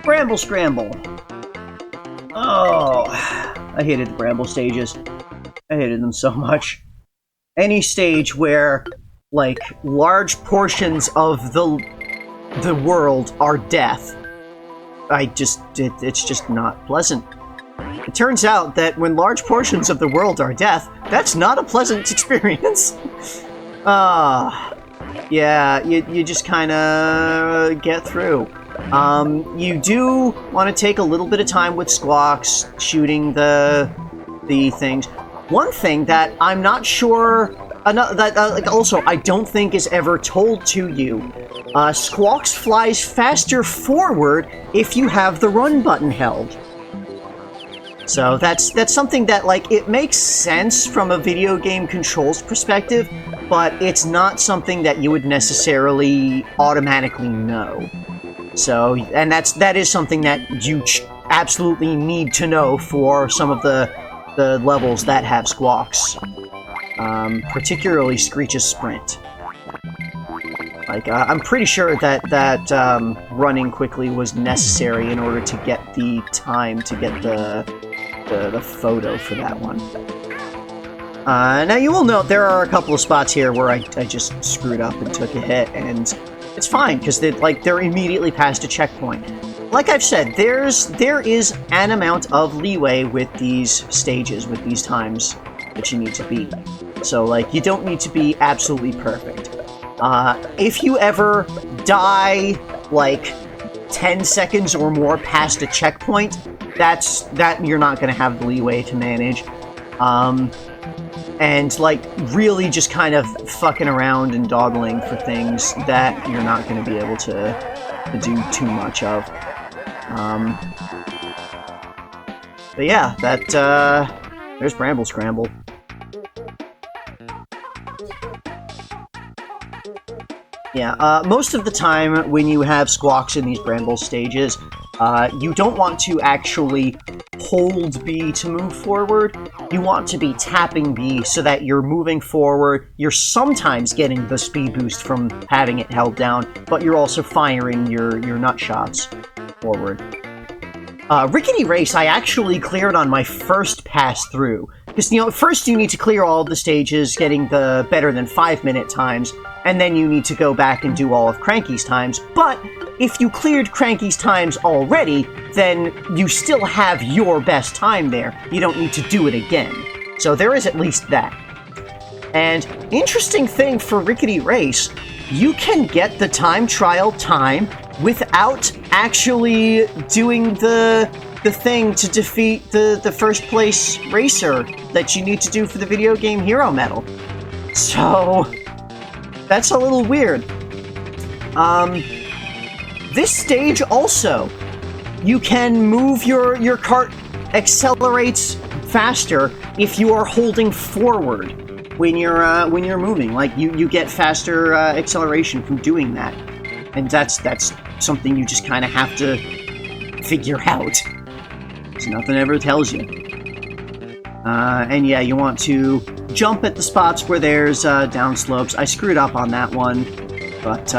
Bramble Scramble. Oh, I hated the Bramble stages. I hated them so much. Any stage where, like, large portions of the world are death, it's just not pleasant. It turns out that when large portions of the world are death, that's not a pleasant experience. Yeah, you just kind of get through. You do want to take a little bit of time with squawks, shooting the things. One thing that I'm not sure, also I don't think is ever told to you, squawks flies faster forward if you have the run button held. So that's something that, like, it makes sense from a video game controls perspective, but it's not something that you would necessarily automatically know. So, and that is something that you absolutely need to know for some of the levels that have squawks. Particularly Screech's Sprint. Like, I'm pretty sure that running quickly was necessary in order to get the time to get the photo for that one. Now you will note there are a couple of spots here where I just screwed up and took a hit, and it's fine, because they're immediately past a checkpoint. Like I've said, there is an amount of leeway with these stages, with these times that you need to beat. So, like, you don't need to be absolutely perfect. If you ever die, like, 10 seconds or more past a checkpoint, that you're not going to have the leeway to manage. And, like, really just kind of fucking around and dawdling for things that you're not going to be able to do too much of. But yeah, there's Bramble Scramble. Yeah, most of the time when you have squawks in these Bramble stages, you don't want to actually hold B to move forward. You want to be tapping B so that you're moving forward. You're sometimes getting the speed boost from having it held down, but you're also firing your nut shots forward. Rickety Race I actually cleared on my first pass through. Because, you know, first you need to clear all of the stages, getting the better than 5-minute times, and then you need to go back and do all of Cranky's times. But if you cleared Cranky's times already, then you still have your best time there. You don't need to do it again. So there is at least that. And interesting thing for Rickety Race, you can get the time trial time without actually doing the thing to defeat the first place racer that you need to do for the video game hero medal. So that's a little weird. This stage also, you can move your cart accelerates faster if you are holding forward when you're moving. Like, you get faster acceleration from doing that. And that's something you just kind of have to figure out. Because nothing ever tells you. And yeah, you want to jump at the spots where there's downslopes. I screwed up on that one, but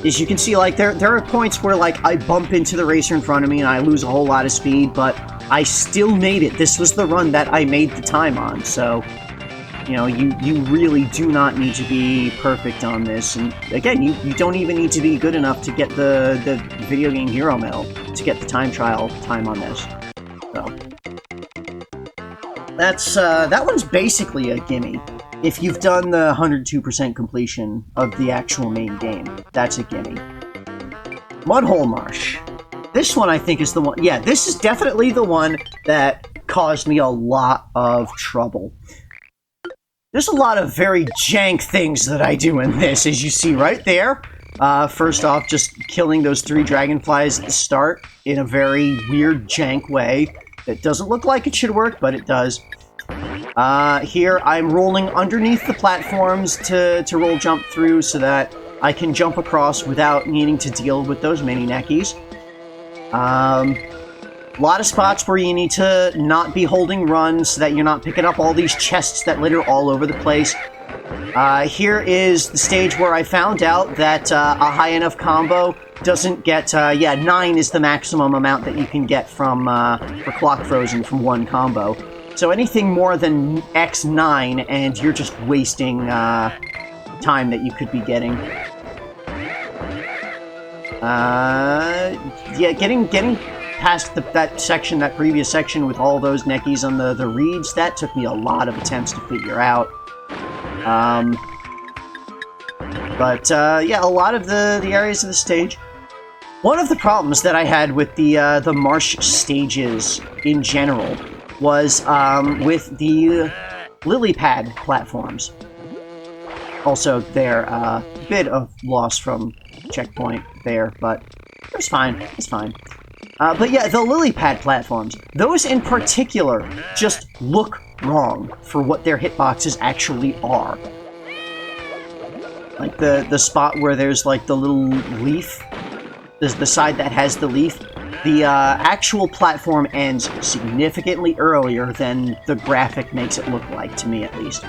as you can see, like, there are points where, like, I bump into the racer in front of me and I lose a whole lot of speed, but I still made it. This was the run that I made the time on, so, you know, you really do not need to be perfect on this. And again, you don't even need to be good enough to get the video game hero medal to get the time trial time on this. So that one's basically a gimme. If you've done the 102% completion of the actual main game, that's a gimme. Mudhole Marsh. This one I think is the one. Yeah, this is definitely the one that caused me a lot of trouble. There's a lot of very jank things that I do in this, as you see right there. First off, just killing those 3 dragonflies at the start in a very weird, jank way. It doesn't look like it should work, but it does. Here, I'm rolling underneath the platforms to roll jump through so that I can jump across without needing to deal with those mini-neckies. A lot of spots where you need to not be holding run so that you're not picking up all these chests that litter all over the place. Here is the stage where I found out that a high enough combo doesn't get, 9 is the maximum amount that you can get from, for Clock Frozen from one combo. So anything more than X9, and you're just wasting, time that you could be getting. Getting past that section, that previous section with all those neckies on the reeds, that took me a lot of attempts to figure out. A lot of the areas of the stage. One of the problems that I had with the Marsh stages in general was with the lily pad platforms. Also, there, a bit of loss from checkpoint there, but it's fine. It's fine. But yeah, the lily pad platforms, those in particular just look wrong for what their hitboxes actually are. Like the spot where there's like the little leaf, the side that has the leaf, the actual platform ends significantly earlier than the graphic makes it look like, to me at least.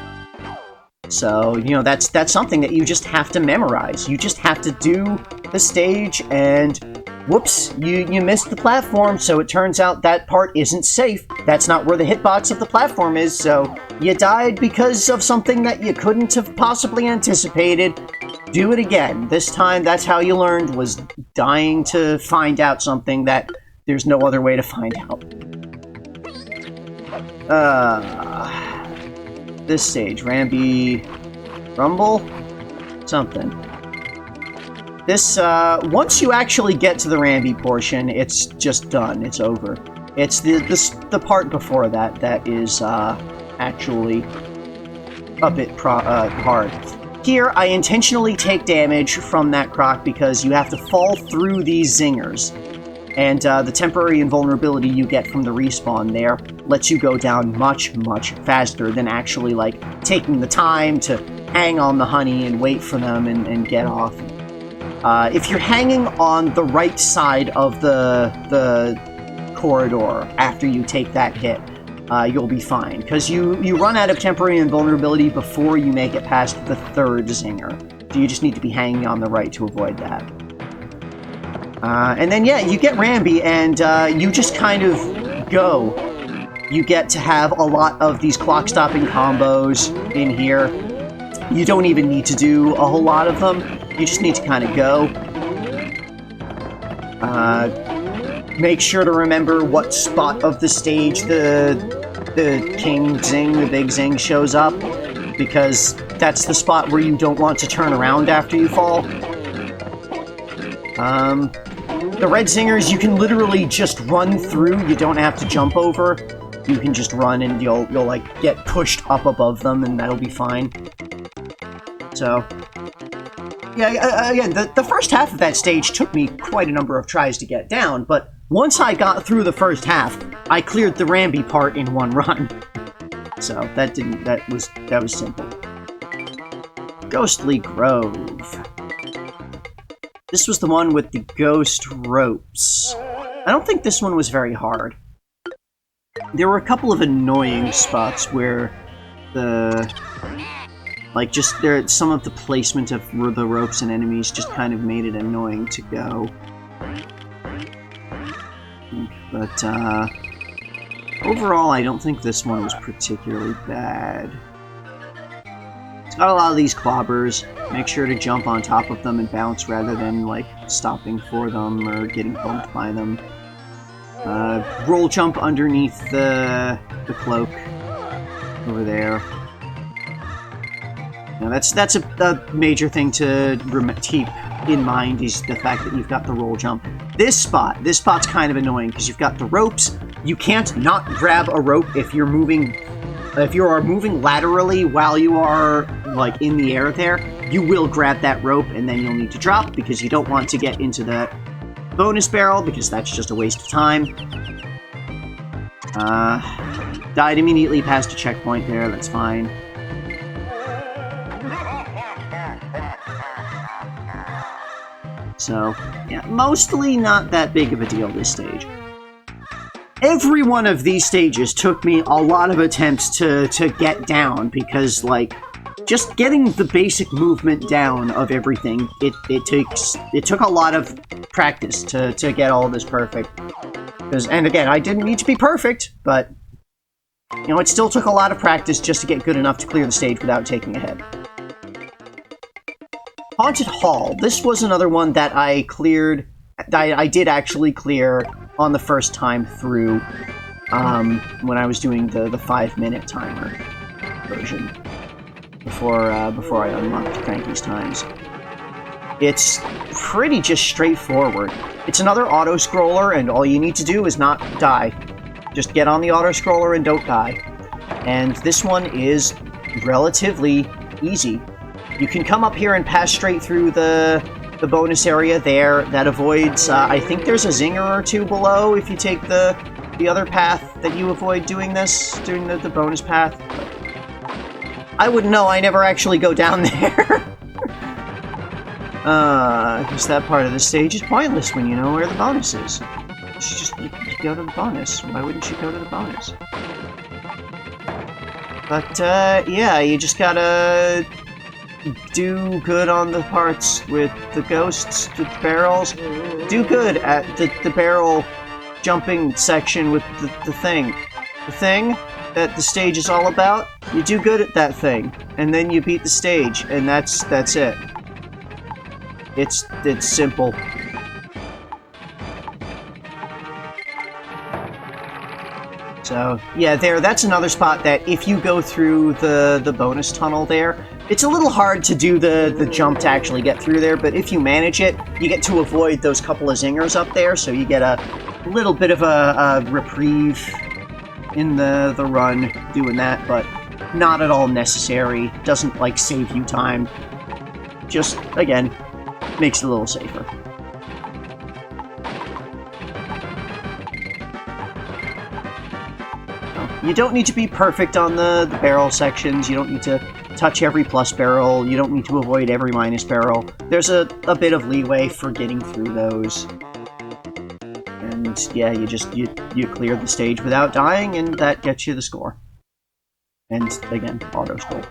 So, you know, that's something that you just have to memorize. You just have to do the stage and whoops, you missed the platform, so it turns out that part isn't safe. That's not where the hitbox of the platform is, so you died because of something that you couldn't have possibly anticipated. Do it again. This time, that's how you learned, was dying to find out something that there's no other way to find out. This stage, Rambi... Bramble? Something. This, once you actually get to the Rambi portion, it's just done. It's over. It's the part before that is, actually a bit hard. Here, I intentionally take damage from that croc because you have to fall through these zingers. And, the temporary invulnerability you get from the respawn there lets you go down much, much faster than actually, like, taking the time to hang on the honey and wait for them and get off. If you're hanging on the right side of the corridor after you take that hit, you'll be fine. Because you run out of temporary invulnerability before you make it past the third zinger. So you just need to be hanging on the right to avoid that. And then, yeah, you get Rambi, and you just kind of go. You get to have a lot of these clock-stopping combos in here. You don't even need to do a whole lot of them. You just need to kind of go. Make sure to remember what spot of the stage the King Zing, the Big Zing, shows up, because that's the spot where you don't want to turn around after you fall. The red zingers, you can literally just run through. You don't have to jump over. You can just run and you'll like get pushed up above them, and that'll be fine. So, yeah, again, the first half of that stage took me quite a number of tries to get down, but once I got through the first half, I cleared the Rambi part in one run. So that was simple. Ghostly Grove. This was the one with the ghost ropes. I don't think this one was very hard. There were a couple of annoying spots where some of the placement of the ropes and enemies just kind of made it annoying to go. But, overall, I don't think this one was particularly bad. It's got a lot of these clobbers. Make sure to jump on top of them and bounce rather than, like, stopping for them or getting bumped by them. Roll jump underneath the cloak over there. Now that's a major thing to keep in mind, is the fact that you've got the roll jump. This spot's kind of annoying because you've got the ropes. You can't not grab a rope if you are moving laterally while you are like in the air there. You will grab that rope and then you'll need to drop because you don't want to get into the bonus barrel because that's just a waste of time. Died immediately past a checkpoint there, that's fine. So, yeah, mostly not that big of a deal this stage. Every one of these stages took me a lot of attempts to get down, because, like, just getting the basic movement down of everything, it took a lot of practice to get all this perfect. And again, I didn't need to be perfect, but you know, it still took a lot of practice just to get good enough to clear the stage without taking a hit. Haunted Hall. This was another one that I cleared. I did actually clear on the first time through when I was doing the 5-minute timer version before I unlocked Cranky's Times. It's pretty just straightforward. It's another auto-scroller, and all you need to do is not die. Just get on the auto-scroller and don't die. And this one is relatively easy. You can come up here and pass straight through the bonus area there. That avoids, I think there's a zinger or two below if you take the other path that you avoid doing this, doing the bonus path. But I wouldn't know, I never actually go down there. Because that part of the stage is pointless when you know where the bonus is. You should just go to the bonus. Why wouldn't you go to the bonus? But, yeah, you just gotta do good on the parts with the ghosts, the barrels. Do good at the barrel jumping section with the thing. The thing that the stage is all about, you do good at that thing. And then you beat the stage, and that's it. It's simple. So, yeah, that's another spot that if you go through the bonus tunnel there, it's a little hard to do the jump to actually get through there, but if you manage it, you get to avoid those couple of zingers up there, so you get a little bit of a reprieve in the run doing that, but not at all necessary. Doesn't, like, save you time. Just, again, makes it a little safer. You don't need to be perfect on the barrel sections. You don't need to touch every plus barrel. You don't need to avoid every minus barrel. There's a bit of leeway for getting through those. And yeah, you clear the stage without dying, and that gets you the score. And again, auto scroll.